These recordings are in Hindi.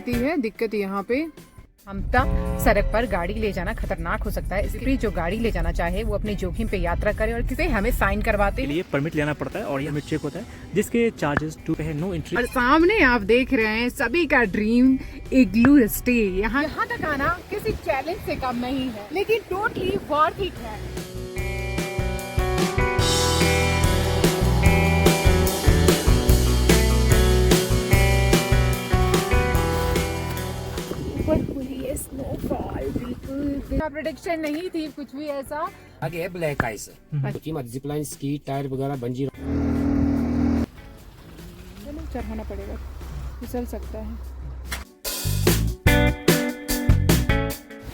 आती है दिक्कत यहाँ पे, हमता सड़क पर गाड़ी ले जाना खतरनाक हो सकता है, इसलिए जो गाड़ी ले जाना चाहे वो अपने जोखिम पे यात्रा करे और किसी हमें साइन करवाते हैं। लिए परमिट लेना पड़ता है और ये हमें चेक होता है जिसके चार्जेस टू है नो एंट्री। और सामने आप देख रहे हैं सभी का ड्रीम इग्लू स्टे। यहाँ तक आना किसी चैलेंज से कम नहीं है, लेकिन टोटली वर्थ इट है। स्नोफॉल बिल्कुल प्रेडिक्शन नहीं थी कुछ भी ऐसा। आगे है black ice, zip line, ski, tyre वगैरह, बंजी। चलो चढ़ाना पड़ेगा, फिसल सकता है।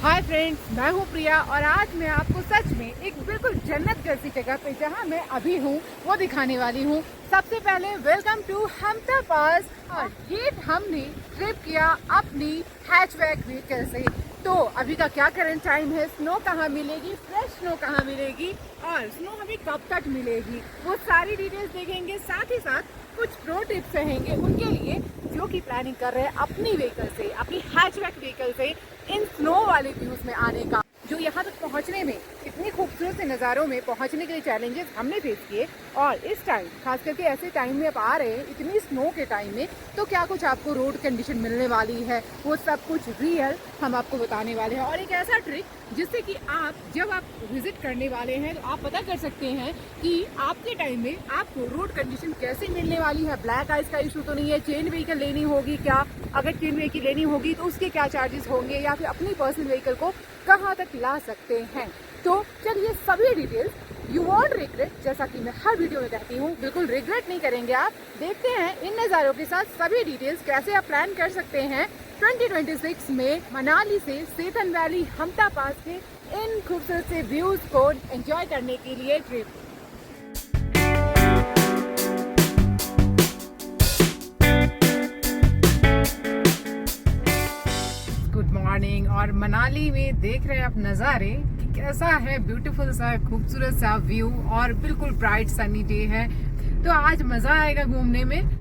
हाय फ्रेंड्स, मैं हूँ प्रिया और आज मैं आपको सच में एक बिल्कुल जन्नत जैसी जगह पे जहाँ मैं अभी हूँ वो दिखाने वाली हूँ। सबसे पहले वेलकम टू हमता पास। और ये हमने ट्रिप किया अपनी हैचबैक व्हीकल से। तो अभी का क्या करंट टाइम है, स्नो कहाँ मिलेगी, फ्रेश स्नो कहाँ मिलेगी और स्नो हमें कब तक मिलेगी, वो सारी डिटेल्स देखेंगे। साथ ही साथ कुछ प्रो टिप्स रहेंगे उनके लिए जो कि प्लानिंग कर रहे हैं अपनी व्हीकल से, अपनी हैचबैक व्हीकल से इन स्नो वाले व्यूज में आने का। जो यहाँ तक पहुँचने में इतनी खूबसूरत से नज़ारों में पहुँचने के लिए चैलेंजेस हमने फेस किए, और इस टाइम खास करके ऐसे टाइम में आप आ रहे हैं इतनी स्नो के टाइम में, तो क्या कुछ आपको रोड कंडीशन मिलने वाली है वो सब कुछ रियल हम आपको बताने वाले हैं। और एक ऐसा ट्रिक जिससे कि आप जब आप विजिट करने वाले हैं तो आप पता कर सकते हैं कि आपके टाइम में आपको रोड कंडीशन कैसे मिलने वाली है। ब्लैक आइस का इशू तो नहीं है, चेन व्हीकल लेनी होगी क्या, अगर चेन व्हीकल लेनी होगी तो उसके क्या चार्जेस होंगे, या फिर अपनी पर्सनल व्हीकल को कहाँ तक ला सकते हैं। तो चलिए सभी डिटेल्स यू वॉन्ट रिग्रेट, जैसा कि मैं हर वीडियो में कहती हूँ, बिल्कुल रिग्रेट नहीं करेंगे आप। देखते हैं इन नज़ारों के साथ सभी डिटेल्स कैसे आप प्लान कर सकते हैं 2026 में मनाली से सेथन वैली हमता पास के इन खूबसूरत से व्यूज को एंजॉय करने के लिए ट्रिप। Good morning. और मनाली में देख रहे हैं आप नज़ारे कि कैसा है, ब्यूटीफुल सा खूबसूरत सा व्यू और बिल्कुल ब्राइट सनी डे है, तो आज मज़ा आएगा घूमने में।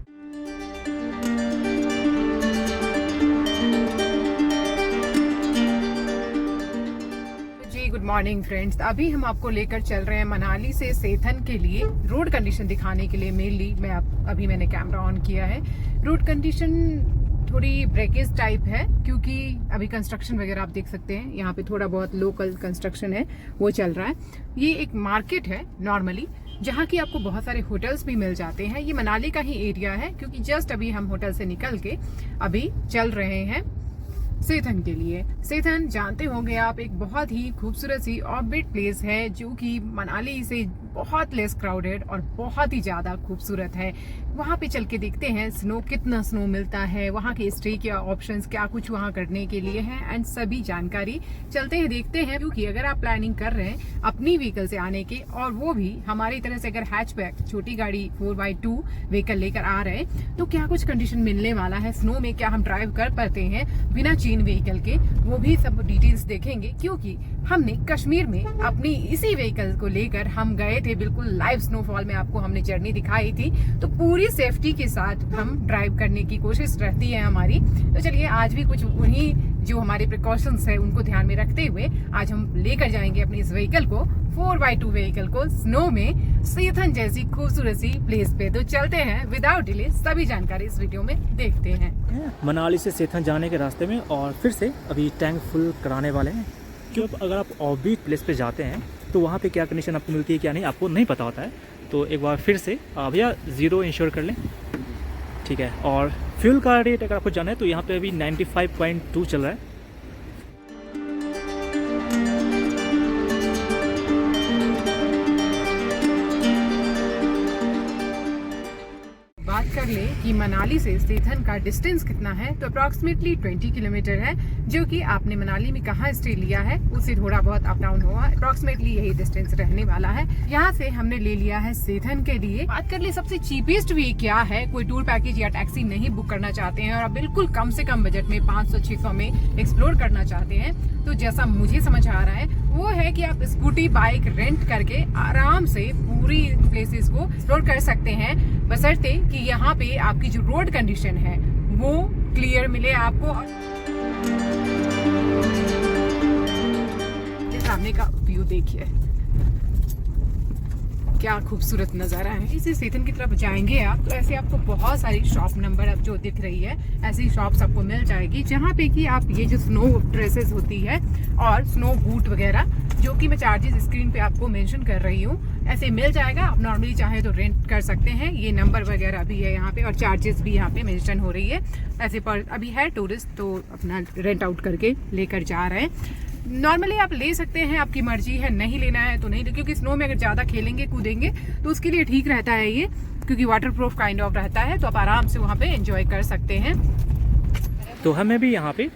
गुड मॉर्निंग फ्रेंड्स, अभी हम आपको लेकर चल रहे हैं मनाली से सेथन के लिए रोड कंडीशन दिखाने के लिए। मेनली अभी मैंने कैमरा ऑन किया है। रोड कंडीशन थोड़ी ब्रेकेज टाइप है क्योंकि अभी कंस्ट्रक्शन वगैरह आप देख सकते हैं, यहाँ पे थोड़ा बहुत लोकल कंस्ट्रक्शन है वो चल रहा है। ये एक मार्केट है नॉर्मली, जहाँ की आपको बहुत सारे होटल्स भी मिल जाते हैं। ये मनाली का ही एरिया है क्योंकि जस्ट अभी हम होटल से निकल के अभी चल रहे हैं सेथन के लिए। सेथन जानते होंगे आप, एक बहुत ही खूबसूरत सी ऑर्बिट प्लेस है जो कि मनाली से बहुत लेस क्राउडेड और बहुत ही ज़्यादा खूबसूरत है। वहाँ पे चल के देखते हैं स्नो, कितना स्नो मिलता है, वहाँ के स्टे के ऑप्शंस क्या कुछ वहाँ करने के लिए है एंड सभी जानकारी चलते हैं देखते हैं। क्योंकि अगर आप प्लानिंग कर रहे हैं अपनी व्हीकल से आने के, और वो भी हमारी तरह से अगर हैचबैक छोटी गाड़ी 4x2 व्हीकल लेकर आ रहे हैं, तो क्या कुछ कंडीशन मिलने वाला है, स्नो में क्या हम ड्राइव कर पाते हैं बिना चेन व्हीकल के, वो भी सब डिटेल्स देखेंगे। क्योंकि हमने कश्मीर में अपनी इसी व्हीकल को लेकर हम गए थे, बिल्कुल लाइव स्नोफॉल में आपको हमने जर्नी दिखाई थी, तो पूरी सेफ्टी के साथ हम ड्राइव करने की कोशिश रहती है हमारी। तो चलिए आज भी कुछ उन्हीं जो हमारे प्रिकॉशंस है उनको ध्यान में रखते हुए आज हम लेकर जाएंगे अपनी इस व्हीकल को, 4x2 व्हीकल को, स्नो में सेथन जैसी खूबसूरत सी प्लेस पे। तो चलते हैं विदाउट डिले, सभी जानकारी इस वीडियो में देखते हैं। मनाली से सेथन जाने के रास्ते में और फिर से अभी टैंक फुल कराने वाले हैं। क्यों, अगर आप ऑर्बिट प्लेस पे जाते हैं तो वहाँ पे क्या कंडीशन आपको मिलती है क्या नहीं आपको नहीं पता होता है, तो एक बार फिर से भैया ज़ीरो इंश्योर कर लें, ठीक है। और फ्यूल का रेट अगर आपको जाना है तो यहाँ पे अभी 95.2 चल रहा है। बात कर ले कि मनाली से सेथन का डिस्टेंस कितना है, तो अप्रॉक्सीमेटली 20 किलोमीटर है, जो कि आपने मनाली में कहाँ स्टे लिया है उससे थोड़ा बहुत अप डाउन हुआ, अप्रॉक्सीमेटली यही डिस्टेंस रहने वाला है। यहाँ से हमने ले लिया है सेथन के लिए। बात कर ले सबसे चीपेस्ट वे क्या है, कोई टूर पैकेज या टैक्सी नहीं बुक करना चाहते हैं और आप बिल्कुल कम से कम बजट में 500-600 में एक्सप्लोर करना चाहते हैं, तो जैसा मुझे समझ आ रहा है वो है कि आप स्कूटी बाइक रेंट करके आराम से पूरी प्लेसेस को एक्सप्लोर कर सकते हैं, बशर्ते कि यहाँ पे आपकी जो रोड कंडीशन है वो क्लियर मिले आपको। सामने का व्यू देखिए, क्या खूबसूरत नज़ारा है। इसी सेथन की तरफ जाएंगे आप तो ऐसे आपको बहुत सारी शॉप नंबर अब जो दिख रही है, ऐसी शॉप्स आपको मिल जाएगी जहाँ पे कि आप ये जो स्नो ड्रेसेस होती है और स्नो बूट वगैरह, जो कि मैं चार्जेस स्क्रीन पे आपको मेंशन कर रही हूँ, ऐसे मिल जाएगा। आप नॉर्मली चाहे तो रेंट कर सकते हैं। ये नंबर वगैरह भी है यहाँ पे और चार्जेस भी यहाँ पे मेंशन हो रही है। ऐसे पर अभी है टूरिस्ट तो अपना रेंट आउट करके लेकर जा रहे हैं। नॉर्मली आप ले सकते हैं, आपकी मर्जी है, नहीं लेना है तो नहीं, क्योंकि स्नो में अगर ज़्यादा खेलेंगे कूदेंगे तो उसके लिए ठीक रहता है ये, क्योंकि वाटर प्रूफ काइंड ऑफ रहता है, तो आप आराम से वहाँ पे एंजॉय कर सकते हैं। तो हमें भी यहाँ पे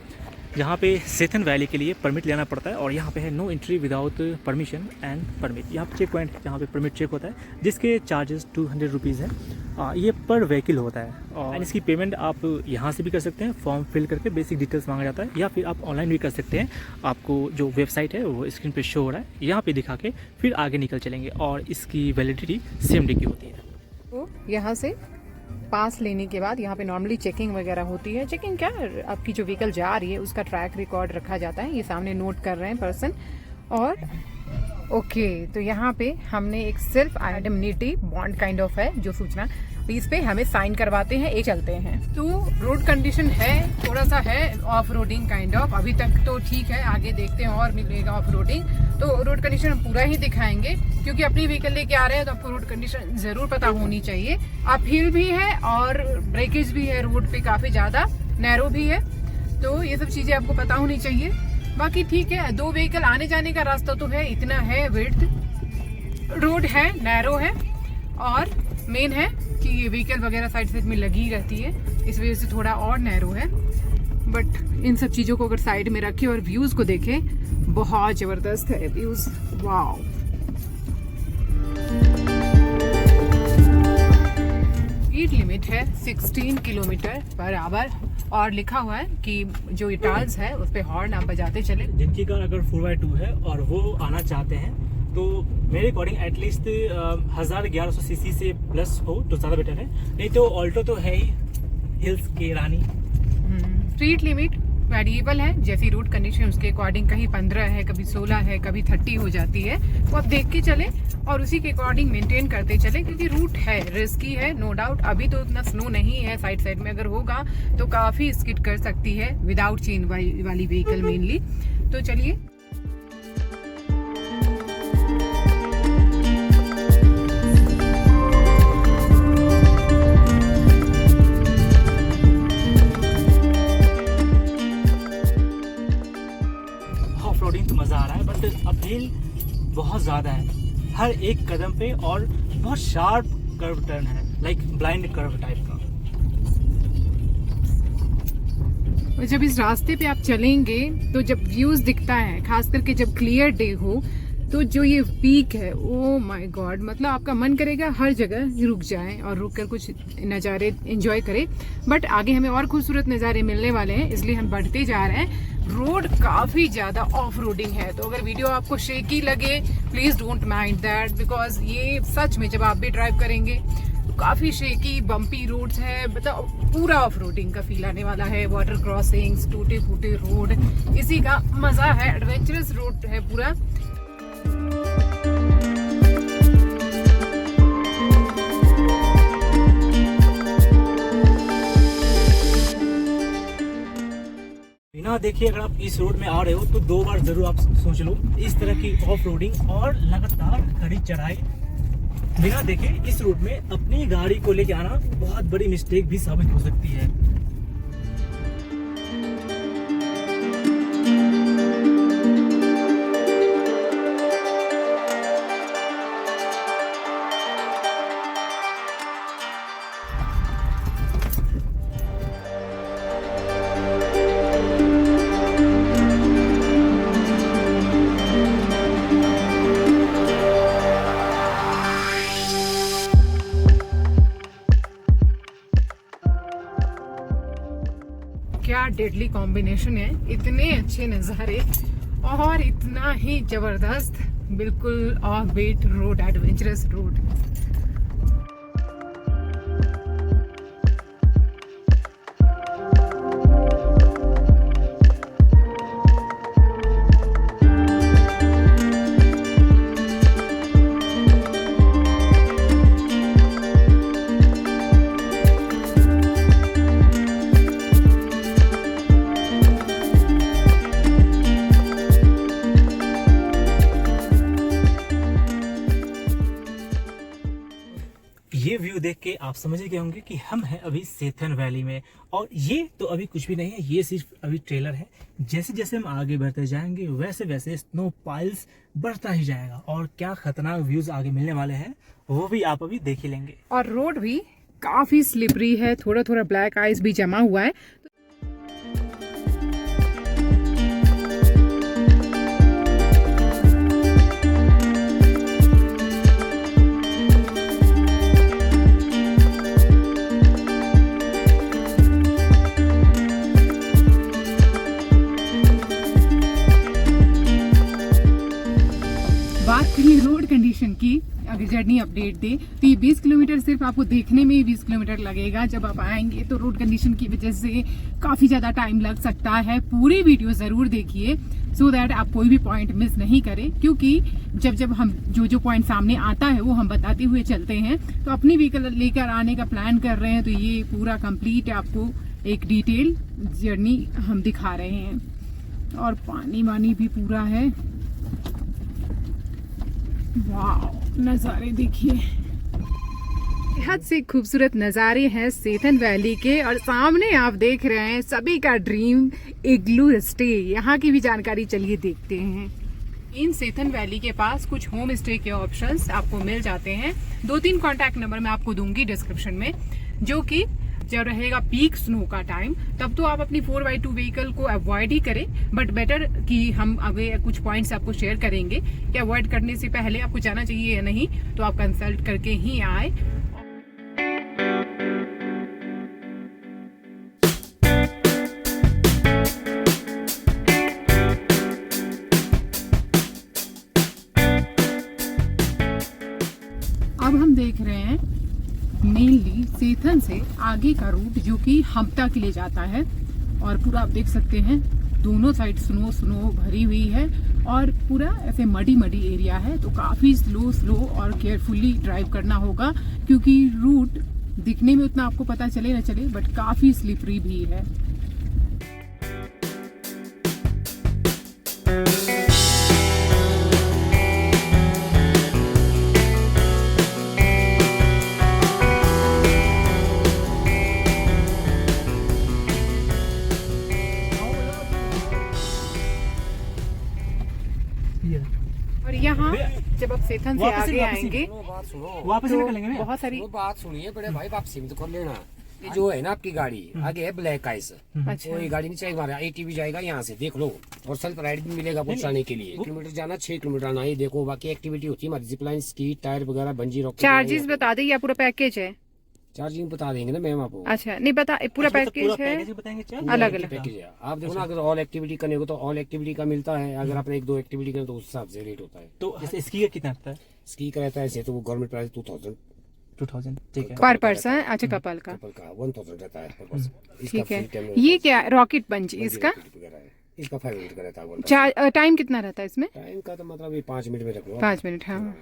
जहाँ पे सेथन वैली के लिए परमिट लेना पड़ता है और यहाँ पे है no entry without permission and permit. यहाँ पे चेक पॉइंट जहाँ पे परमिट चेक होता है, जिसके चार्जेस 200 रुपीज़ है। ये पर व्हीकल होता है और इसकी पेमेंट आप यहाँ से भी कर सकते हैं, फॉर्म फिल करके बेसिक डिटेल्स मांगा जाता है, या फिर आप ऑनलाइन भी कर सकते हैं। आपको जो वेबसाइट है वो स्क्रीन पे शो हो रहा है, यहाँ पे दिखा के फिर आगे निकल चलेंगे और इसकी वैलिडिटी सेम डे की होती है। तो यहाँ से पास लेने के बाद यहाँ पे नॉर्मली चेकिंग वगैरह होती है। चेकिंग क्या, आपकी जो व्हीकल जा रही है उसका ट्रैक रिकॉर्ड रखा जाता है। ये सामने नोट कर रहे हैं पर्सन। और ओके, तो यहाँ पे हमने एक self identity bond kind of है जो सूचना, इस पे हमें साइन करवाते हैं, एक चलते हैं। तो रोड कंडीशन है, थोड़ा सा है ऑफ रोडिंग काइंड ऑफ, अभी तक तो ठीक है, आगे देखते हैं और मिलेगा ऑफ रोडिंग। तो रोड कंडीशन हम पूरा ही दिखाएंगे, क्योंकि अपनी व्हीकल लेके आ रहे हैं तो आपको रोड कंडीशन जरूर पता होनी चाहिए। अप हिल भी है और ब्रेकेज भी है, रोड पे काफी ज्यादा नैरो भी है, तो ये सब चीजें आपको पता होनी चाहिए। बाकी ठीक है, 2 व्हीकल आने जाने का रास्ता तो है, इतना है विड्थ, रोड है, नैरो है, और मेन है कि ये व्हीकल वगैरह साइड साइड में लगी रहती है, इस वजह से थोड़ा और नैरो है। बट इन सब चीज़ों को अगर साइड में रखें और व्यूज़ को देखें, बहुत ज़बरदस्त है व्यूज़, वाओ। स्पीड लिमिट है 16 किलोमीटर पर आवर और लिखा हुआ है कि जो ये टाल्स है उस पर हॉर्न आप बजाते चले। जिनकी कार अगर 4x2 है और वो आना चाहते हैं तो मेरे अकॉर्डिंग एटलीस्ट 1100 सीसी से प्लस हो तो ज़्यादा बेटर है, नहीं तो ऑल्टो तो है ही हिल्स की रानी। स्पीड लिमिट वेरिएबल है, जैसी रूट कंडीशन उसके अकॉर्डिंग, कहीं 15 है, कभी 16 है, कभी 30 हो जाती है, तो आप देख के चले और उसी के अकॉर्डिंग मेंटेन करते चले, क्योंकि रूट है, रिस्की है, नो डाउट। अभी तो उतना स्नो नहीं है, साइड साइड में अगर होगा तो काफ़ी स्किड कर सकती है विदाउट चेन वाली व्हीकल मेनली। तो चलिए मज़ा आ रहा है, बट अपील बहुत ज़्यादा है हर एक कदम पे और बहुत शार्प कर्व टर्न है, लाइक ब्लाइंड कर्व टाइप का। जब इस रास्ते पे आप चलेंगे तो जब व्यूज़ दिखता है, खास करके जब क्लियर डे हो, तो जो ये पीक है, ओ माय गॉड, मतलब आपका मन करेगा हर जगह रुक जाएं और रुक कर कुछ नज़ारे एंजॉय करें। बट आगे हमें और खूबसूरत नज़ारे मिलने वाले हैं, इसलिए हम बढ़ते जा रहे हैं। रोड काफ़ी ज़्यादा ऑफ रोडिंग है, तो अगर वीडियो आपको शेकी लगे please don't mind that, because ये सच में जब आप भी ड्राइव करेंगे काफ़ी शेकी बम्पी रोड्स है, मतलब पूरा ऑफ रोडिंग का फील आने वाला है। वाटर क्रॉसिंग्स, टूटे फूटे रोड, इसी का मज़ा है, एडवेंचरस रोड है पूरा। बिना देखे अगर आप इस रोड में आ रहे हो तो 2 बार जरूर आप सोच लो। इस तरह की ऑफ रोडिंग और लगातार खड़ी चढ़ाई बिना देखे इस रोड में अपनी गाड़ी को लेके आना बहुत बड़ी मिस्टेक भी साबित हो सकती है। क्या डेडली कॉम्बिनेशन है, इतने अच्छे नज़ारे और इतना ही ज़बरदस्त, बिल्कुल off beat road, adventurous road. ये व्यू देख के आप समझ गए होंगे कि हम हैं अभी सेथन वैली में, और ये तो अभी कुछ भी नहीं है, ये सिर्फ अभी ट्रेलर है। जैसे जैसे हम आगे बढ़ते जाएंगे वैसे वैसे स्नो पाइल्स बढ़ता ही जाएगा, और क्या खतरनाक व्यूज आगे मिलने वाले हैं वो भी आप अभी देख ही लेंगे। और रोड भी काफी स्लिपरी है, थोड़ा थोड़ा ब्लैक आइस भी जमा हुआ है। बात करिए रोड कंडीशन की, अगर जर्नी अपडेट दे तो ये 20 किलोमीटर सिर्फ आपको देखने में ही 20 किलोमीटर लगेगा। जब आप आएंगे तो रोड कंडीशन की वजह से काफ़ी ज़्यादा टाइम लग सकता है। पूरी वीडियो ज़रूर देखिए सो दैट आप कोई भी पॉइंट मिस नहीं करें, क्योंकि जब हम जो पॉइंट सामने आता है वो हम बताते हुए चलते हैं। तो अपनी व्हीकल लेकर आने का प्लान कर रहे हैं तो ये पूरा कंप्लीट आपको एक डिटेल जर्नी हम दिखा रहे हैं। और पानी वानी भी पूरा है। वाह, नज़ारे देखिए, हद से खूबसूरत नज़ारे हैं सेथन वैली के। और सामने आप देख रहे हैं सभी का ड्रीम इग्लू स्टे। यहाँ की भी जानकारी चलिए देखते हैं। इन सेथन वैली के पास कुछ होम स्टे के ऑप्शंस आपको मिल जाते हैं। 2-3 कॉन्टैक्ट नंबर मैं आपको दूंगी डिस्क्रिप्शन में, जो कि जब रहेगा पीक स्नो का टाइम तब तो आप अपनी 4x2 व्हीकल को अवॉइड ही करें, बट बेटर कि हम आगे कुछ पॉइंट्स आपको शेयर करेंगे कि अवॉइड करने से पहले आपको जाना चाहिए या नहीं, तो आप कंसल्ट करके ही आए। अब हम देख रहे हैं मेनली सेथन से आगे का रूट जो कि हम्पटा के लिए जाता है। और पूरा आप देख सकते हैं दोनों साइड स्नो भरी हुई है और पूरा ऐसे मडी एरिया है। तो काफ़ी स्लो और केयरफुली ड्राइव करना होगा, क्योंकि रूट दिखने में उतना आपको पता चले न चले बट काफ़ी स्लिपरी भी है। और यहाँ जब आप सेथन से आगे आएंगे वापस तो निकलेंगे। बहुत सारी बात सुनिए बड़े भाई, वापसी में तो कर लेना। ये जो है ना आपकी गाड़ी आगे है ब्लैक आइस, अच्छा। वो ये गाड़ी नहीं चाहिए हमारा। ATV जाएगा यहाँ से, देख लो, और सेल्फ राइड भी मिलेगा पहुंचाने के लिए। किलोमीटर जाना 6 किलोमीटर आना, ये देखो। बाकी एक्टिविटी होती है हमारी, जिपलाइन, स्की, टायर वगैरह, बंजी रॉक। चार्जेस बता दें या पूरा पैकेज है? चार्जिंग बता देंगे ना मैम आपको। अच्छा, नहीं बता, पूरा पैकेज है अलग अलग पैकेज है। आप देखो ना, अगर ऑल एक्टिविटी करने को तो ऑल एक्टिविटी का मिलता है। अगर आपने 1-2 एक्टिविटी करें तो उस हिसाब से रेट होता है। तो इसकी कितना आता है? स्की का रहता है ऐसे तो वो गवर्नमेंट प्राइस 2000 ठीक है पर पर्सन। अच्छा, कपल का 1000 रहता है पर पर्सन। ठीक है। ये क्या रॉकेट बंच इसका? इसका 5 मिनट का रहता है। टाइम कितना रहता है इसमें? टाइम का तो मतलब ये 5 मिनट में रख लो। 5 मिनट। हाँ,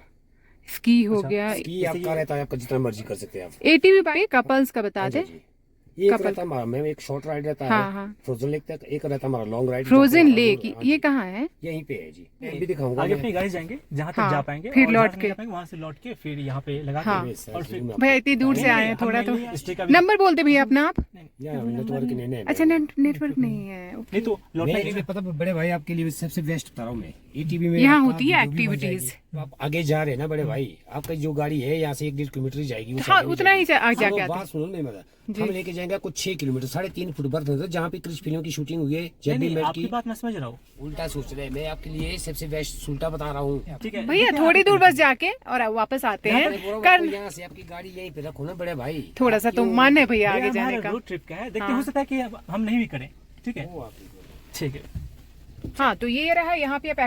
स्की हो गया। स्की आपका रहता है, आपका जितना मर्जी कर सकते हैं आप। ATV पे कपल्स का बता दे। ये एक रहता है हमारा मैम, एक शॉर्ट राइड रहता है हाँ। फ्रोजन लेक तक, एक रहता है हमारा लॉन्ग राइड। फ्रोजन लेक ये कहाँ है? यहीं पे है जी, मैं भी दिखाऊंगा। आगे अपनी गाड़ी जाएंगे जहाँ तक हाँ, जा पाएंगे, फिर और लौट जहाँ के जा पाएंगे वहाँ से लौट के फिर यहाँ पे लगा हाँ। के और फिर भैया इतनी दूर से आए हैं, थोड़ा तो नंबर बोलते भैया अपना आप। नेटवर्क नहीं। अच्छा, नेटवर्क नहीं है। नहीं तो लौटना पता बड़े भाई, आपके लिए सबसे बेस्ट बता रहा हूँ मैं। ATV में यहाँ होती है एक्टिविटीज। आप आगे जा रहे हैं ना बड़े भाई, आपका जो गाड़ी है यहाँ से 1-1.5 किलोमीटर ही जाएगी। हाँ, उतना ही जाके आते बात सुनो मेरी मदद, हम लेके जाएंगे कुछ 6 किलोमीटर 3.5 फुट बर्फ है, जहाँ पे क्रिश फिल्म की शूटिंग हुई है। जब भी मैं आपकी बात मैं समझ रहा हूँ, उल्टा सोच रहे हैं। मैं आपके लिए सबसे बेस्ट उल्टा बता रहा हूँ। ठीक है भैया, थोड़ी दूर बस जाके और वापस आते हैं। यहाँ से आपकी गाड़ी यहीं पे रखो ना बड़े भाई। थोड़ा सा तो मन है भैया आगे जाने का। रोड ट्रिप का है, देखते हो सकता है कि हम नहीं भी करें। ठीक है, ठीक है। हाँ, तो ये रहा, यहाँ पे आप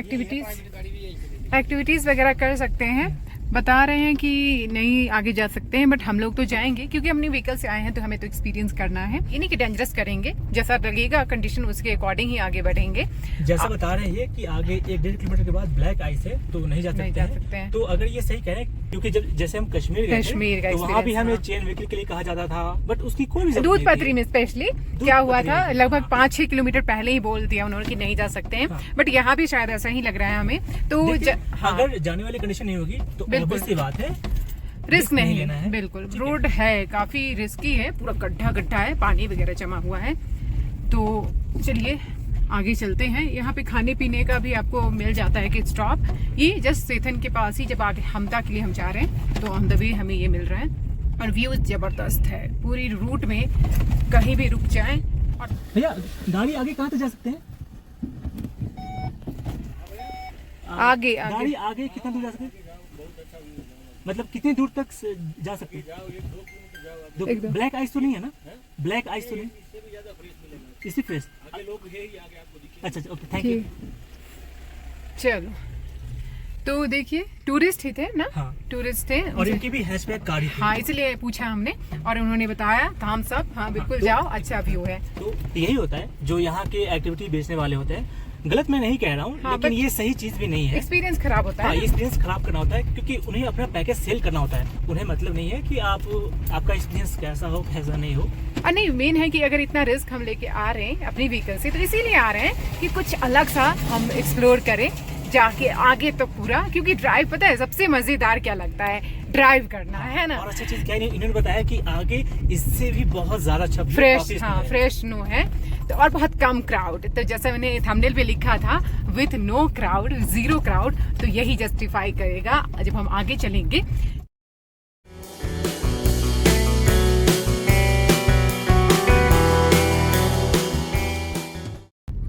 एक्टिविटीज वगैरह कर सकते हैं। बता रहे हैं कि नहीं आगे जा सकते हैं, बट हम लोग तो जाएंगे क्योंकि अपनी व्हीकल से आए हैं तो हमें तो एक्सपीरियंस करना है। इन्हीं की डेंजरस करेंगे, जैसा लगेगा कंडीशन उसके अकॉर्डिंग ही आगे बढ़ेंगे। जैसा बता रहे हैं ये कि आगे 1-1.5 किलोमीटर के बाद ब्लैक आइस है तो नहीं जा सकते हैं। तो अगर ये सही कह रहे हैं, क्योंकि जब जैसे हम कश्मीर गए थे तो वहाँ भी हमें चेन व्हीकल के लिए कहा जाता था, बट उसकी कोई भी दूध पत्री में स्पेशली क्या हुआ था, लगभग 5-6 किलोमीटर पहले ही बोल दिया उन्होंने कि नहीं जा सकते हैं। बट यहाँ भी शायद ऐसा ही लग रहा है हमें। तो अगर जाने वाली कंडीशन नहीं होगी तो ऑब्वियस सी बात है रिस्क नहीं लेना है। बिल्कुल। ठीक है। रोड है काफी रिस्की है, पूरा गड्ढा गड्ढा है, पानी वगैरह जमा हुआ है। तो चलिए आगे चलते हैं। यहाँ पे खाने पीने का भी आपको मिल जाता है किड स्टॉप। ये जस्ट सेथन के पास ही, जब आगे हमता के लिए हम जा रहे हैं तो ऑन द वे हमें ये मिल रहा है। और व्यू जबरदस्त है, पूरी रूट में कहीं भी रुक जाएं। और भैया गाड़ी आगे कहाँ तक जा सकते हैं? आगे गाड़ी आगे कितना दूर जा सकते हैं? मतलब कितनी दूर तक जा सकते हैं? एकदम। ब्लैक आइस तो नहीं है ना? ब्लैक आइस तो नहीं, इसी फ्रेश। अच्छा अच्छा, ओके, थैंक यू। चलो तो देखिए टूरिस्ट ही थे ना? हाँ। टूरिस्ट थे और इनकी भी हैचबैक गाड़ी थी। हाँ, इसलिए पूछा हमने और उन्होंने बताया हम सब हाँ बिल्कुल तो- जाओ, अच्छा व्यू है। तो यही होता है जो यहाँ के एक्टिविटी बेचने वाले होते हैं। गलत मैं नहीं कह रहा हूँ, हाँ, लेकिन but- ये सही चीज भी नहीं है। एक्सपीरियंस खराब होता हाँ, है ये एक्सपीरियंस खराब करना होता है, क्योंकि उन्हें अपना पैकेज सेल करना होता है। उन्हें मतलब नहीं है कि आपका एक्सपीरियंस कैसा हो कैसा नहीं हो। और नहीं, मेन है कि अगर इतना रिस्क हम लेके आ रहे हैं अपनी व्हीकल से, तो इसीलिए आ रहे हैं कि कुछ अलग सा हम एक्सप्लोर करें जाके आगे तो पूरा। क्योंकि ड्राइव, पता है सबसे मजेदार क्या लगता है? ड्राइव करना है ना। और अच्छा चीज क्या है, इन्होंने बताया कि आगे इससे भी बहुत ज्यादा अच्छा view, फ्रेश, काफी हाँ सुंदर है। फ्रेश स्नो है तो, और बहुत कम क्राउड। तो जैसा मैंने थंबनेल पे लिखा था, with know crowd, zero crowd, तो यही जस्टिफाई करेगा जब हम आगे चलेंगे।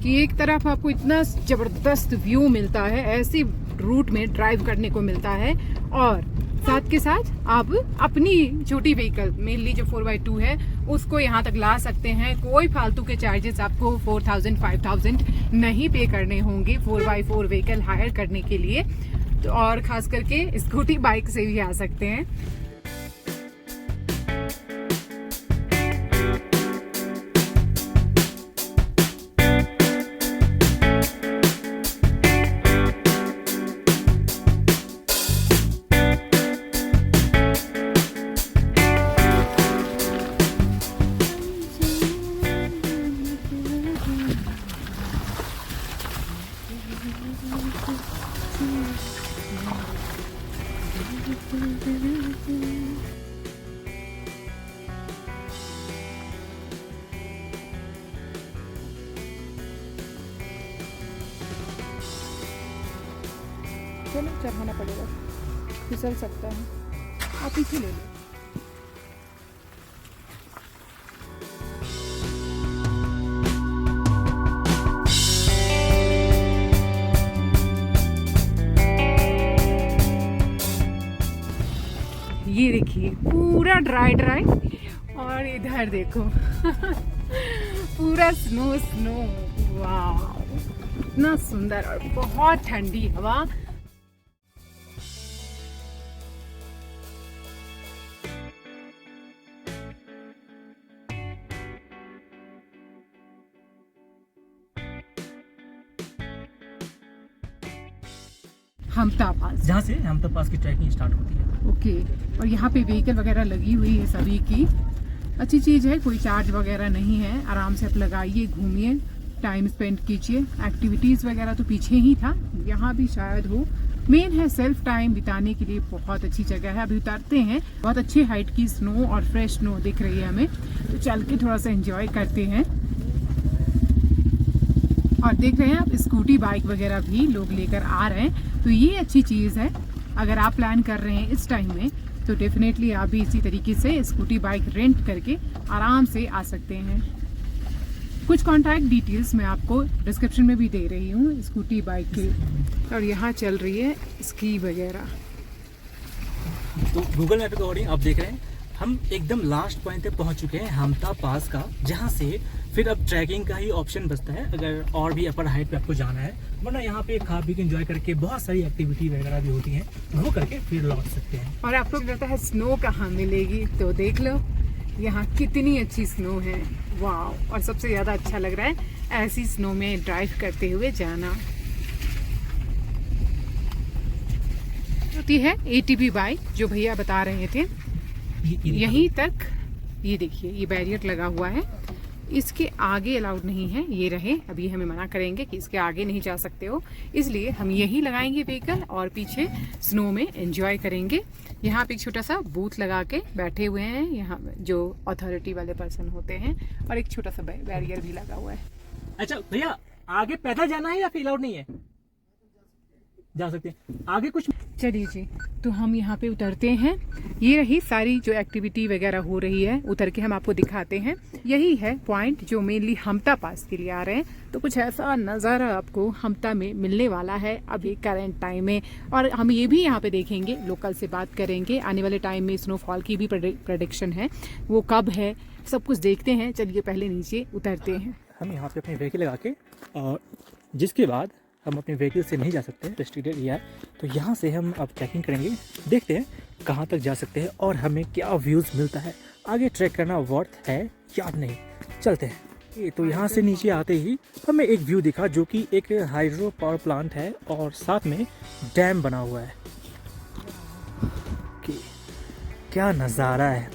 कि एक तरफ आपको इतना जबरदस्त व्यू मिलता है, ऐसी रूट में ड्राइव करने को मिलता है, और साथ के साथ आप अपनी छोटी व्हीकल, मेनली जो 4x2 है, उसको यहाँ तक ला सकते हैं। कोई फालतू के चार्जेस आपको 4000 5000 नहीं पे करने होंगे 4x4 व्हीकल हायर करने के लिए। तो और खास करके स्कूटी बाइक से भी आ सकते हैं। चलो चढ़ाना पड़ेगा, फिसल सकता है। आप पीछे ले लो। ये देखिए पूरा ड्राई ड्राई, और इधर देखो पूरा स्नो स्नो। वाह, इतना सुंदर और बहुत ठंडी हवा। हमता पास, जहाँ से हमता पास की ट्रैकिंग स्टार्ट होती है। ओके। और यहाँ पे व्हीकल वगैरह लगी हुई है सभी की, अच्छी चीज़ है, कोई चार्ज वगैरह नहीं है। आराम से आप लगाइए, घूमिए, टाइम स्पेंड कीजिए। एक्टिविटीज़ वगैरह तो पीछे ही था, यहाँ भी शायद हो। मेन है सेल्फ टाइम बिताने के लिए बहुत अच्छी जगह है। अभी उतरते हैं, बहुत अच्छी हाइट की स्नो और फ्रेश स्नो दिख रही है हमें, तो चल के थोड़ा सा एंजॉय करते हैं। और देख रहे हैं आप स्कूटी बाइक वगैरह भी लोग लेकर आ रहे हैं, तो ये अच्छी चीज़ है। अगर आप प्लान कर रहे हैं इस टाइम में, तो डेफिनेटली आप भी इसी तरीके से स्कूटी बाइक रेंट करके आराम से आ सकते हैं। कुछ कॉन्टैक्ट डिटेल्स मैं आपको डिस्क्रिप्शन में भी दे रही हूँ स्कूटी बाइक की। और यहाँ चल रही है स्की वगैरह। तो गूगल मैप के अकॉर्डिंग आप देख रहे हैं हम एकदम लास्ट पॉइंट पे पहुंच चुके हैं, हमता पास का, जहां से फिर अब ट्रैकिंग का ही ऑप्शन बचता है अगर और भी अपर हाइट पे आपको जाना है। वरना यहाँ पे खा पी के एंजॉय करके बहुत सारी एक्टिविटी वगैरह भी होती हैं, वो करके फिर लौट सकते हैं। और आपको लगता है स्नो कहाँ मिलेगी, तो देख लो यहाँ कितनी अच्छी स्नो है। वाह, और सबसे ज़्यादा अच्छा लग रहा है ऐसी स्नो में ड्राइव करते हुए जाना। होती है ATV बाइक जो भैया बता रहे थे, ये यहीं तक। ये देखिए, ये बैरियर लगा हुआ है, इसके आगे अलाउड नहीं है, ये रहे। अभी हमें मना करेंगे कि इसके आगे नहीं जा सकते हो, इसलिए हम यही लगाएंगे व्हीकल और पीछे स्नो में एंजॉय करेंगे। यहाँ पे एक छोटा सा बूथ लगा के बैठे हुए हैं यहाँ जो अथॉरिटी वाले पर्सन होते हैं, और एक छोटा सा बैरियर भी लगा हुआ है। अच्छा भैया, आगे पैदल जाना है या फिर अलाउड नहीं है? जा सकते हैं आगे कुछ। चलिए जी, तो हम यहाँ पे उतरते हैं। ये रही सारी जो एक्टिविटी वगैरह हो रही है, उतर के हम आपको दिखाते हैं। यही है पॉइंट जो मेनली हमता पास के लिए आ रहे हैं। तो कुछ ऐसा नज़ारा आपको हमता में मिलने वाला है अभी करंट टाइम में। और हम ये भी यहाँ पे देखेंगे, लोकल से बात करेंगे, आने वाले टाइम में स्नोफॉल की भी प्रेडिक्शन है, वो कब है, सब कुछ देखते हैं। चलिए पहले नीचे उतरते हैं। हम यहाँ पे अपनी व्हीकल लगा के, और जिसके बाद हम अपने व्हीकल से नहीं जा सकते, रेस्ट्रिक्टेड एरिया है। तो यहाँ से हम अब ट्रैकिंग करेंगे, देखते हैं कहाँ तक जा सकते हैं और हमें क्या व्यूज़ मिलता है। आगे ट्रैक करना वर्थ है या नहीं, चलते हैं। तो यहाँ से नीचे आते ही हमें एक व्यू दिखा जो कि एक हाइड्रो पावर प्लांट है और साथ में डैम बना हुआ है। कि क्या नज़ारा है,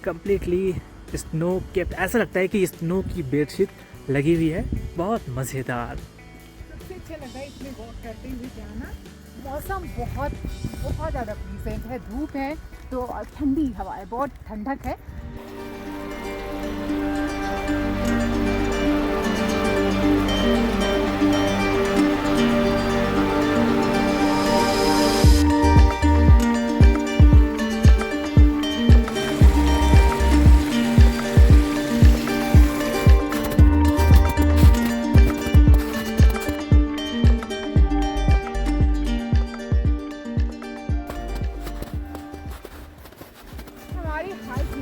कम्प्लीटली स्नो केप्ड। ऐसा लगता है कि स्नो की बेडशीट लगी हुई है, बहुत मज़ेदार। सबसे अच्छा लगा इसमें वॉक करते हुए जाना। मौसम बहुत बहुत ज़्यादा प्लीजेंट है, धूप है तो ठंडी हवा है, बहुत ठंडक है। हमारी हाइट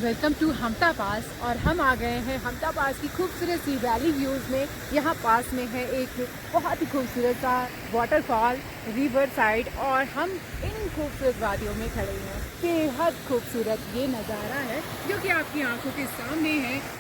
वेलकम टू हमता पास। और हम आ गए हैं हमता पास की खूबसूरत सी वैली व्यूज़ में। यहाँ पास में है एक बहुत ही खूबसूरत सा वाटरफॉल रिवर साइड, और हम इन खूबसूरत वादियों में खड़े हैं। बेहद खूबसूरत ये नज़ारा है जो कि आपकी आंखों के सामने है।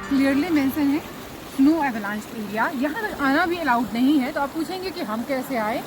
क्लियरली मेंशन है स्नो एवलांच एरिया। यहाँ आना भी अलाउड नहीं है। तो आप पूछेंगे कि हम कैसे आए।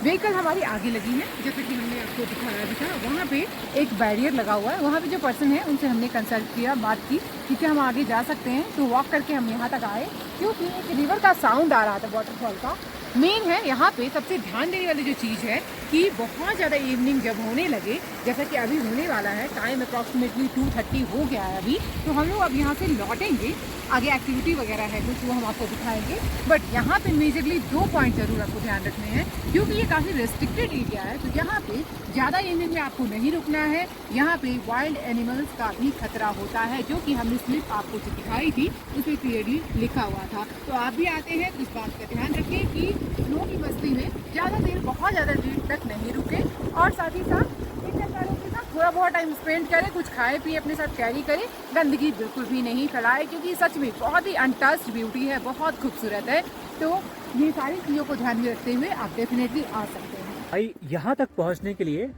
व्हीकल हमारी आगे लगी है, जैसे कि हमने आपको दिखाया भी था। वहाँ पे एक बैरियर लगा हुआ है, वहाँ पे जो पर्सन है उनसे हमने कंसल्ट किया, बात की कि क्या हम आगे जा सकते हैं। तो वॉक करके हम यहाँ तक आए, क्योंकि एक रिवर का साउंड आ रहा था, वाटरफॉल का। मेन है यहाँ पे सबसे ध्यान देने वाली जो चीज़ है कि बहुत ज़्यादा इवनिंग जब होने लगे, जैसा कि अभी होने वाला है, टाइम अप्रॉक्सीमेटली 2:30 हो गया है अभी, तो हम लोग अब यहाँ से लौटेंगे। आगे एक्टिविटी वगैरह है कुछ, वो हम आपको दिखाएंगे। बट यहाँ पे मेजरली 2 पॉइंट ज़रूर आपको ध्यान रखने हैं, क्योंकि ये काफ़ी रेस्ट्रिक्टेड एरिया है। तो यहाँ पे ज़्यादा इवनिंग में आपको नहीं रुकना है। यहाँ पे वाइल्ड एनिमल्स का भी खतरा होता है, जो कि हमने स्लिप आपको जो दिखाई थी उसमें क्लियरली लिखा हुआ था। तो आप भी आते हैं तो इस बात का ध्यान रखें कि स्नो की मस्ती में ज़्यादा देर, बहुत ज़्यादा देर तक नहीं रुके, और साथ ही साथ के साथ थोड़ा बहुत टाइम स्पेंड करें, कुछ खाए पिए अपने साथ कैरी करें, गंदगी बिल्कुल भी नहीं फैलाए, क्योंकि सच में बहुत ही अनटच्ड ब्यूटी है, बहुत खूबसूरत है। तो ये सारी चीज़ों को ध्यान में रखते हुए आप डेफिनेटली आ सकते हैं। भाई यहाँ तक पहुँचने के लिए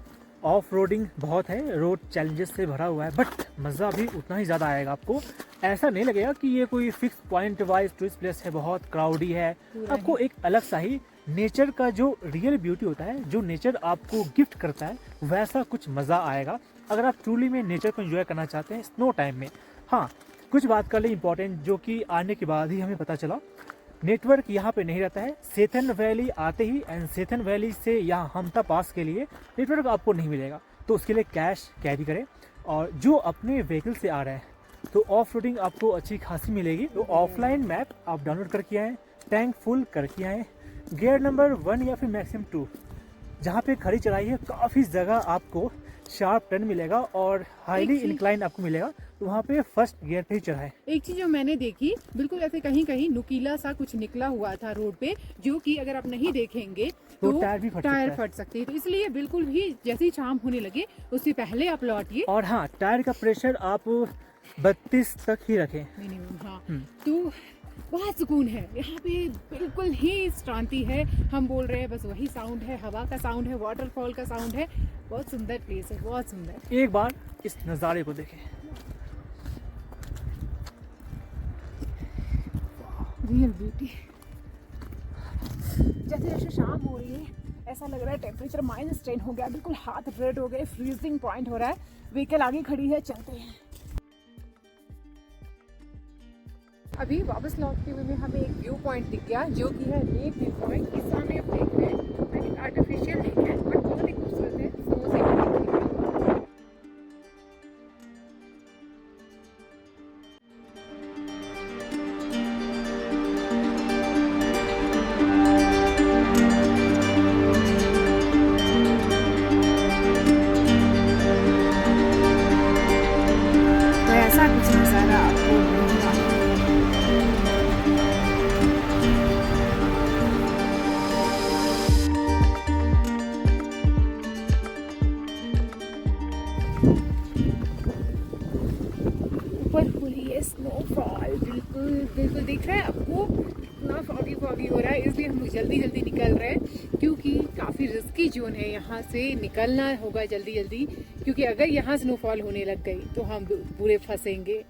ऑफ रोडिंग बहुत है, रोड चैलेंजेस से भरा हुआ है, बट मज़ा भी उतना ही ज़्यादा आएगा आपको। ऐसा नहीं लगेगा कि ये कोई fix point wise tourist place है, बहुत क्राउडी है। आपको एक अलग सा ही नेचर का जो रियल ब्यूटी होता है, जो नेचर आपको गिफ्ट करता है, वैसा कुछ मज़ा आएगा अगर आप ट्रूली में नेचर को एंजॉय करना चाहते हैं स्नो टाइम में। हाँ, कुछ बात कर ले इंपॉर्टेंट, जो कि आने के बाद ही हमें पता चला, नेटवर्क यहाँ पे नहीं रहता है। सेथन वैली आते ही एंड सेथन वैली से यहाँ हमता पास के लिए नेटवर्क आपको नहीं मिलेगा, तो उसके लिए कैश कैरी करें। और जो अपने व्हीकल से आ रहे हैं तो ऑफ रोडिंग आपको अच्छी खासी मिलेगी। तो ऑफलाइन मैप आप डाउनलोड करके आएँ, टैंक फुल करके आएँ, गियर नंबर 1 या फिर मैक्सिमम 2 जहाँ पे खड़ी चढ़ाई है काफ़ी जगह आपको शार्प टर्न मिलेगा और हाईली इंक्लाइन आपको मिलेगा, तो वहाँ पे फर्स्ट गियर पे ही चढ़ाए। एक चीज जो मैंने देखी, बिल्कुल ऐसे कहीं कहीं नुकीला सा कुछ निकला हुआ था रोड पे, जो कि अगर आप नहीं देखेंगे तो टायर फट सकते हैं। तो इसलिए बिल्कुल भी जैसे ही शाम होने लगे उससे पहले आप लौटिए। और हाँ, टायर का प्रेशर आप 32 तक ही रखें मिनिमम। हाँ, तो बहुत सुकून है यहाँ पे, बिल्कुल ही शांति है। हम बोल रहे हैं बस वही साउंड है, हवा का साउंड है, वाटरफॉल का साउंड है। बहुत सुंदर प्लेस है, बहुत सुंदर। एक बार इस नज़ारे को देखें, रियल ब्यूटी। जैसे जैसे शाम हो रही है ऐसा लग रहा है टेम्परेचर -10 हो गया, बिल्कुल हाथ रेड हो गए, फ्रीजिंग पॉइंट हो रहा है। व्हीकल आगे खड़ी है, चलते हैं। अभी वापस लौटते हुए में हमें एक व्यू पॉइंट दिख गया, जो कि है लेक व्यू पॉइंट। इस सामने आप देख रहे हैं, आई थिंक आर्टिफिशियल लेक है, बट बहुत ही खूबसूरत है। स्नो से तो ऐसा कुछ नज़ारा आपको मिलेगा। ऊपर हो रही है स्नोफॉल, बिल्कुल बिल्कुल दिख रहा है आपको। इतना फॉगी फॉगी हो रहा है, इसलिए हम जल्दी जल्दी निकल रहे हैं, क्योंकि काफ़ी रिस्की जोन है। यहाँ से निकलना होगा जल्दी जल्दी, क्योंकि अगर यहाँ स्नोफॉल होने लग गई तो हम पूरे फंसेंगे।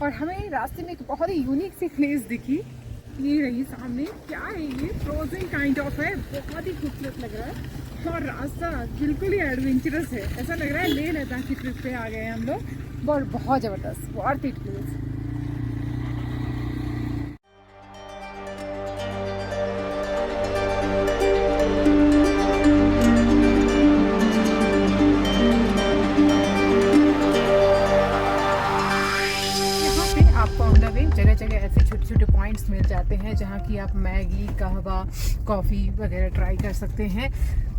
और हमें रास्ते में एक बहुत ही यूनिक सी प्लेस दिखी, ये रही सामने। क्या है ये? फ्रोजन काइंड ऑफ है, बहुत ही खूबसूरत लग रहा है। और रास्ता बिल्कुल ही एडवेंचरस है, ऐसा लग रहा है लेह लद्दाख की ट्रिप पे आ गए हम लोग। और बहुत ज़बरदस्त, वर्थ इट प्लेस। जगह जगह ऐसे छोटे छोटे पॉइंट्स मिल जाते हैं जहाँ की आप मैगी, कहवा, कॉफ़ी वगैरह ट्राई कर सकते हैं।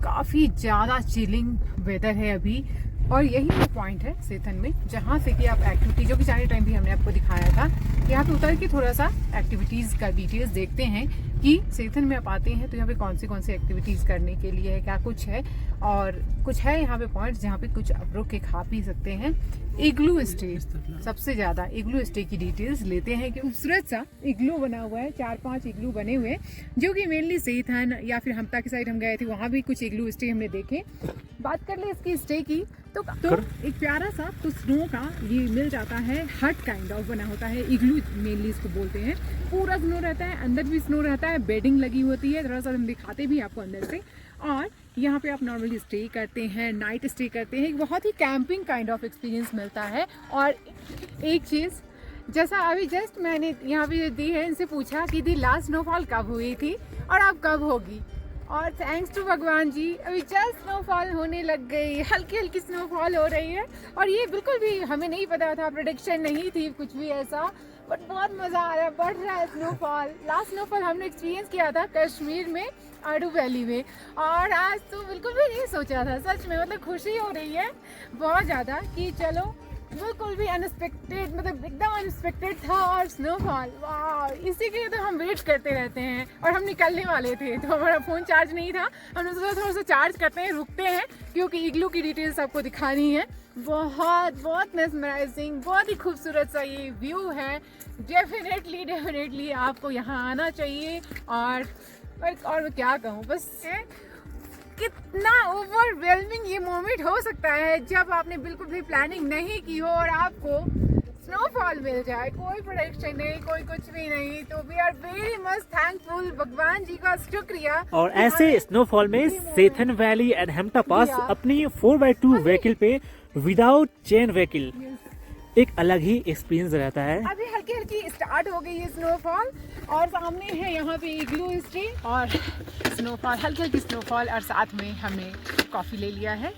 काफ़ी ज़्यादा चिलिंग वेदर है अभी, और यही वो पॉइंट है सेथन में जहाँ से कि आप एक्टिविटी, जो कि चाइना टाइम भी हमने आपको दिखाया था, यहाँ पे उतर के थोड़ा सा एक्टिविटीज़ का डिटेल्स देखते हैं कि सेथन में आप आते हैं तो यहाँ पे कौन सी एक्टिविटीज़ करने के लिए है, क्या कुछ है। और कुछ है यहाँ पे पॉइंट्स जहाँ पे कुछ आप रुक के खा पी सकते हैं। इग्लू स्टे, सबसे ज़्यादा इग्लू स्टे की डिटेल्स लेते हैं कि खूबसूरत सा इग्लू बना हुआ है, 4-5 इग्लू बने हुए, जो कि मेनली सेथन या फिर हमता की साइड हम गए थे, वहाँ भी कुछ इग्लू स्टे हमने देखे। बात कर ले इसकी स्टे की तो एक प्यारा सा तो स्नो का ये मिल जाता है, हट काइंड ऑफ बना होता है, इग्लू मेनली इसको बोलते हैं। पूरा स्नो रहता है, अंदर भी स्नो रहता है, बेडिंग लगी होती है, थोड़ा सा हम दिखाते भी आपको अंदर से। और यहाँ पे आप नॉर्मली स्टे करते हैं, नाइट स्टे करते हैं, एक बहुत ही कैंपिंग काइंड ऑफ एक्सपीरियंस मिलता है। और एक चीज़, जैसा अभी जस्ट मैंने यहाँ पे दी है, इनसे पूछा कि दी लास्ट स्नोफॉल कब हुई थी और अब कब होगी, और थैंक्स टू भगवान जी अभी जस्ट स्नोफॉल होने लग गई, हल्की हल्की स्नोफॉल हो रही है। और ये बिल्कुल भी हमें नहीं पता था, प्रेडिक्शन नहीं थी कुछ भी ऐसा, बट बहुत मज़ा आ रहा है, बढ़ रहा है स्नोफॉल। लास्ट स्नोफॉल हमने एक्सपीरियंस किया था कश्मीर में, आडू वैली में, और आज तो बिल्कुल भी नहीं सोचा था, सच में मतलब खुशी हो रही है बहुत ज़्यादा कि चलो बिल्कुल भी अनएक्सपेक्टेड, मतलब एकदम अनएक्सपेक्टेड था। और स्नोफॉल, वाह, इसी के लिए तो हम वेट करते रहते हैं। और हम निकलने वाले थे तो हमारा फ़ोन चार्ज नहीं था, हमने सोचा थोड़ा सा चार्ज करते हैं, रुकते हैं, क्योंकि इग्लू की डिटेल्स आपको दिखानी है। बहुत बहुत मेस्मराइजिंग, बहुत ही खूबसूरत सा ये व्यू है। डेफिनेटली आपको यहाँ आना चाहिए। और मैं क्या कहूँ, बस कितना ओवरवेलमिंग ये मोमेंट हो सकता है जब आपने बिल्कुल भी प्लानिंग नहीं की हो और आपको स्नोफॉल मिल जाए, कोई प्रोडक्शन नहीं, कोई कुछ भी नहीं, तो we are very much thankful, भगवान जी का शुक्रिया। और ऐसे स्नोफॉल में सेथन वैली एंड हेम्टा पास अपनी 4x2 व्हीकल पे विदाउट चेन व्हीकल एक अलग ही एक्सपीरियंस रहता है। अभी हल्की हल्की स्टार्ट हो गई है स्नोफॉल, और सामने है यहाँ पे इग्लू स्टे और स्नोफॉल, हल्की हल्की स्नोफॉल, और साथ में हमने कॉफ़ी ले लिया है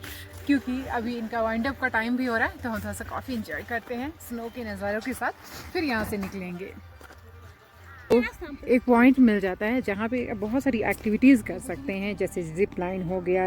क्योंकि अभी इनका वाइंड अप का टाइम भी हो रहा है, तो हम थोड़ा सा कॉफ़ी एंजॉय करते हैं स्नो के नज़ारों के साथ, फिर यहाँ से निकलेंगे। तो एक पॉइंट मिल जाता है जहाँ पे बहुत सारी एक्टिविटीज़ कर सकते हैं, जैसे जिप लाइन हो गया,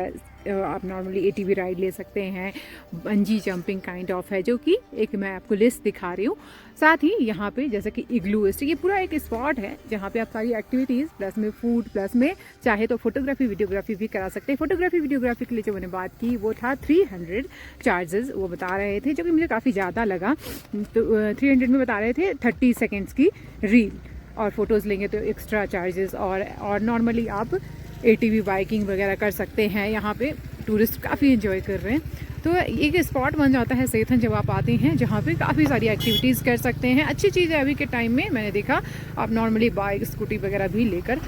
आप नॉर्मली ATV राइड ले सकते हैं, बंजी जंपिंग काइंड ऑफ है, जो कि एक मैं आपको लिस्ट दिखा रही हूँ। साथ ही यहाँ पे जैसे कि इग्लू स्टे, ये पूरा एक स्पॉट है जहाँ पे आप सारी एक्टिविटीज़ प्लस में फूड प्लस में चाहे तो फोटोग्राफी वीडियोग्राफी भी करा सकते हैं। फोटोग्राफी वीडियोग्राफी के लिए जो मैंने बात की वो था 300 चार्जेस वो बता रहे थे, जो कि मुझे काफ़ी ज़्यादा लगा। तो 300 में बता रहे थे 30 सेकेंड्स की रील, और फोटोज़ लेंगे तो एक्स्ट्रा चार्जेस, और नॉर्मली आप ATV बाइकिंग वगैरह कर सकते हैं। यहाँ पे टूरिस्ट काफ़ी एंजॉय कर रहे हैं, तो एक स्पॉट बन जाता है सेथन जब आप आते हैं, जहाँ पे काफ़ी सारी एक्टिविटीज़ कर सकते हैं। अच्छी चीज़ है अभी के टाइम में, मैंने देखा आप नॉर्मली बाइक स्कूटी वगैरह भी लेकर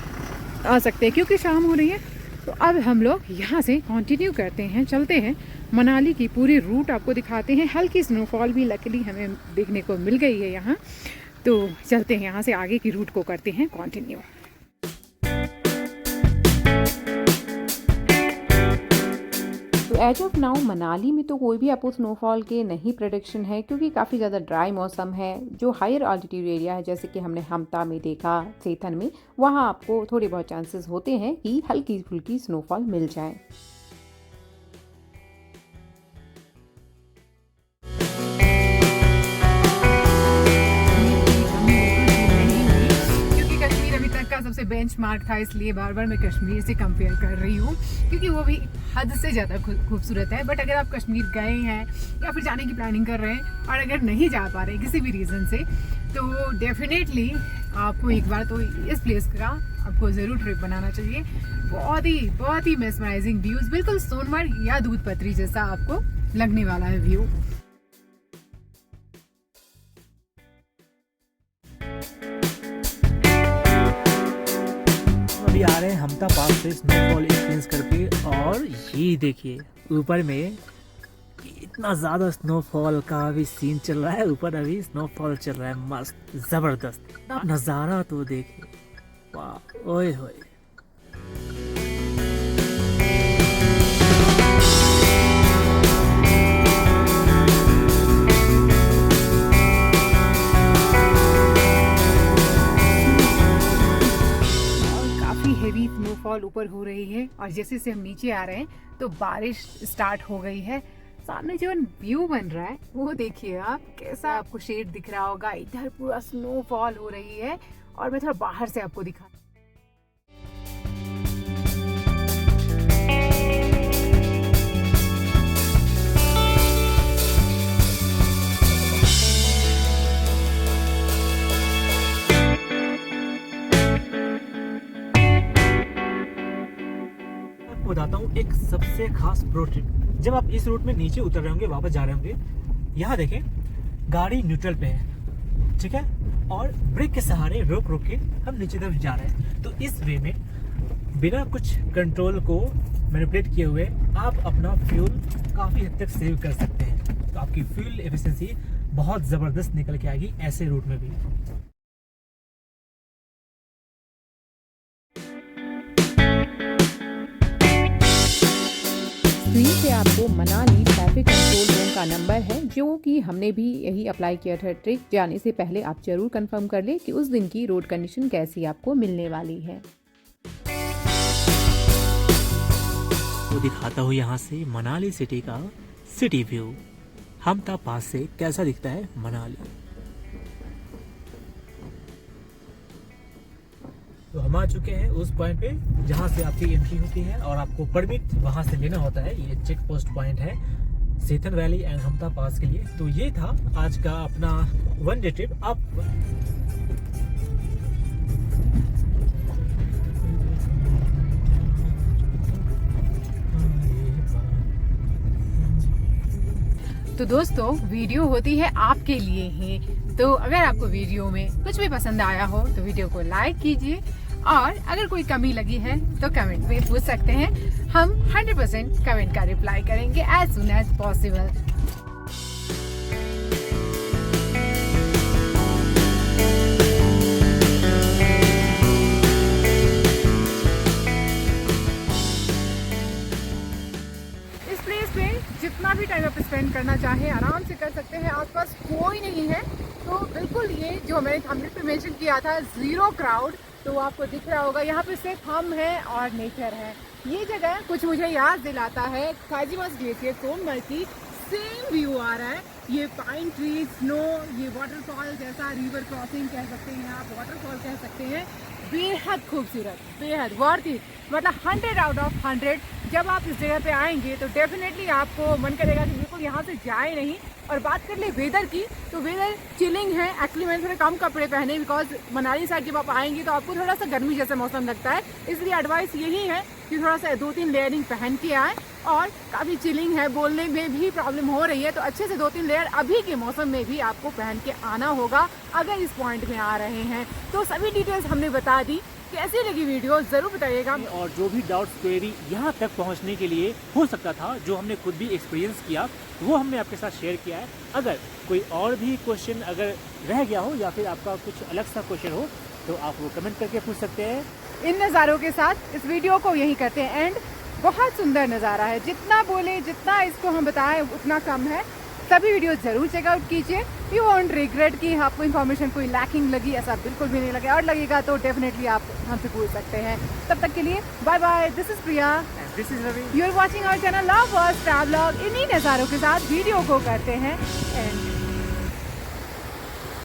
आ सकते हैं क्योंकि शाम हो रही है। तो अब हम लोग यहाँ से कंटिन्यू करते हैं, चलते हैं मनाली की पूरी रूट आपको दिखाते हैं। हल्की स्नोफॉल भी लकीली हमें देखने को मिल गई है यहाँ, तो चलते हैं यहाँ से आगे की रूट को करते हैं कंटिन्यू। तो एज ऑफ नाउ मनाली में तो कोई भी आपको स्नोफॉल के नहीं प्रेडिक्शन है, क्योंकि काफ़ी ज़्यादा ड्राई मौसम है। जो हायर ऑल्टीट्यूड एरिया है, जैसे कि हमने हमता में देखा, सेथन में, वहाँ आपको थोड़े बहुत चांसेस होते हैं कि हल्की फुल्की स्नोफॉल मिल जाए। सबसे बेंचमार्क था, इसलिए बार बार मैं कश्मीर से कंपेयर कर रही हूँ क्योंकि वो भी हद से ज़्यादा खूबसूरत है। बट अगर आप कश्मीर गए हैं या फिर जाने की प्लानिंग कर रहे हैं और अगर नहीं जा पा रहे किसी भी रीज़न से, तो डेफिनेटली आपको एक बार तो इस प्लेस का आपको ज़रूर ट्रिप बनाना चाहिए। बहुत ही मेस्मराइजिंग व्यूज़, बिल्कुल सोनमर्ग या दूध पत्री जैसा आपको लगने वाला है व्यू। आ रहे हैं हमता पास से स्नोफॉल एक्सपीरियंस करके, और ये देखिए ऊपर में इतना ज़्यादा स्नोफॉल का अभी सीन चल रहा है। ऊपर अभी स्नोफॉल चल रहा है, मस्त ज़बरदस्त नज़ारा तो देखिए, वाह ओए होए। हेवी स्नोफॉल ऊपर हो रही है, और जैसे से हम नीचे आ रहे हैं तो बारिश स्टार्ट हो गई है। सामने जो व्यू बन रहा है वो देखिए आप, कैसा आपको शेड दिख रहा होगा। इधर पूरा स्नोफॉल हो रही है, और मैं थोड़ा बाहर से आपको दिखा। बताता हूँ एक सबसे खास प्रो टिप। जब आप इस रूट में नीचे उतर रहे होंगे, वापस जा रहे होंगे, यहाँ देखें गाड़ी न्यूट्रल पे है, ठीक है, और ब्रेक के सहारे रोक रोक के हम नीचे तरफ जा रहे हैं। तो इस वे में बिना कुछ कंट्रोल को मैनिपुलेट किए हुए आप अपना फ्यूल काफ़ी हद तक सेव कर सकते हैं। तो आपकी फ्यूल एफिशिएंसी बहुत ज़बरदस्त निकल के आएगी ऐसे रूट में भी। स्क्रीन पे आपको मनाली ट्रैफिक कंट्रोल रूम का नंबर है, जो कि हमने भी यही अप्लाई किया था ट्रिक। जाने से पहले आप जरूर कंफर्म कर ले कि उस दिन की रोड कंडीशन कैसी आपको मिलने वाली है। तो दिखाता हूँ यहाँ से मनाली सिटी का सिटी व्यू। हमता पास से कैसा दिखता है मनाली। तो हम आ चुके हैं उस पॉइंट पे जहाँ से आपकी एंट्री होती है, और आपको परमिट वहाँ से लेना होता है। ये चेक पोस्ट पॉइंट है सेथन वैली एंड हमता पास के लिए। तो ये था आज का अपना वन डे ट्रिप। आप तो दोस्तों वीडियो होती है आपके लिए ही, तो अगर आपको वीडियो में कुछ भी पसंद आया हो तो वीडियो को लाइक कीजिए, और अगर कोई कमी लगी है तो कमेंट में पूछ सकते हैं। हम 100% कमेंट का रिप्लाई करेंगे एज सुन एज पॉसिबल। जितना भी टाइम आप स्पेंड करना चाहे आराम से कर सकते हैं। आसपास कोई नहीं है, तो बिल्कुल ये जो मैंने थंबनेल पे मेंशन किया था, जीरो क्राउड, तो आपको दिख रहा होगा। यहाँ पे सिर्फ हम है और नेचर है। ये जगह कुछ मुझे याद दिलाता है काजीमास ग्लेशियर, सोनमर्ग की सेम व्यू आ रहा है। ये पाइन ट्री, स्नो, ये वाटरफॉल जैसा, रिवर क्रॉसिंग कह सकते हैं आप, वाटरफॉल कह सकते हैं। बेहद खूबसूरत, बेहद वर्थ इट, मतलब 100 आउट ऑफ 100। जब आप इस जगह पे आएंगे तो डेफिनेटली आपको मन करेगा कि बिल्कुल यहाँ से जाए नहीं। और बात कर ले वेदर की, तो वेदर चिलिंग है। एक्चुअली मैंने थोड़े कम कपड़े पहने, बिकॉज मनाली साइड जब आप आएंगे तो आपको थोड़ा सा गर्मी जैसा मौसम लगता है, इसलिए एडवाइस यही है कि थोड़ा सा 2-3 लेयरिंग पहन के आए। और काफ़ी चिलिंग है, बोलने में भी प्रॉब्लम हो रही है, तो अच्छे से 2-3 लेयर अभी के मौसम में भी आपको पहन के आना होगा अगर इस पॉइंट में आ रहे हैं। तो सभी डिटेल्स हमने बता दी। कैसी लगी वीडियो ज़रूर बताइएगा। और जो भी डाउट्स क्वेरी यहाँ तक पहुँचने के लिए हो सकता था, जो हमने खुद भी एक्सपीरियंस किया, वो हमने आपके साथ शेयर किया है। अगर कोई और भी क्वेश्चन अगर रह गया हो या फिर आपका कुछ अलग सा क्वेश्चन हो तो आप वो कमेंट करके पूछ सकते हैं। इन नज़ारों के साथ इस वीडियो को यहीं करते हैं एंड। बहुत सुंदर नज़ारा है, जितना बोले जितना इसको हम बताएं उतना कम है। सभी वीडियो जरूर चेकआउट कीजिए। यू वॉन्ट रिग्रेट कि आपको इन्फॉर्मेशन कोई लैकिंग लगी, ऐसा बिल्कुल भी नहीं लगे, और लगेगा तो डेफिनेटली आप हमसे पूछ सकते हैं। तब तक के लिए bye bye. This is Priya, this is Ravi. You are watching our channel love verse travelogue. इन्हीं नज़ारों के साथ वीडियो को करते हैं एंड।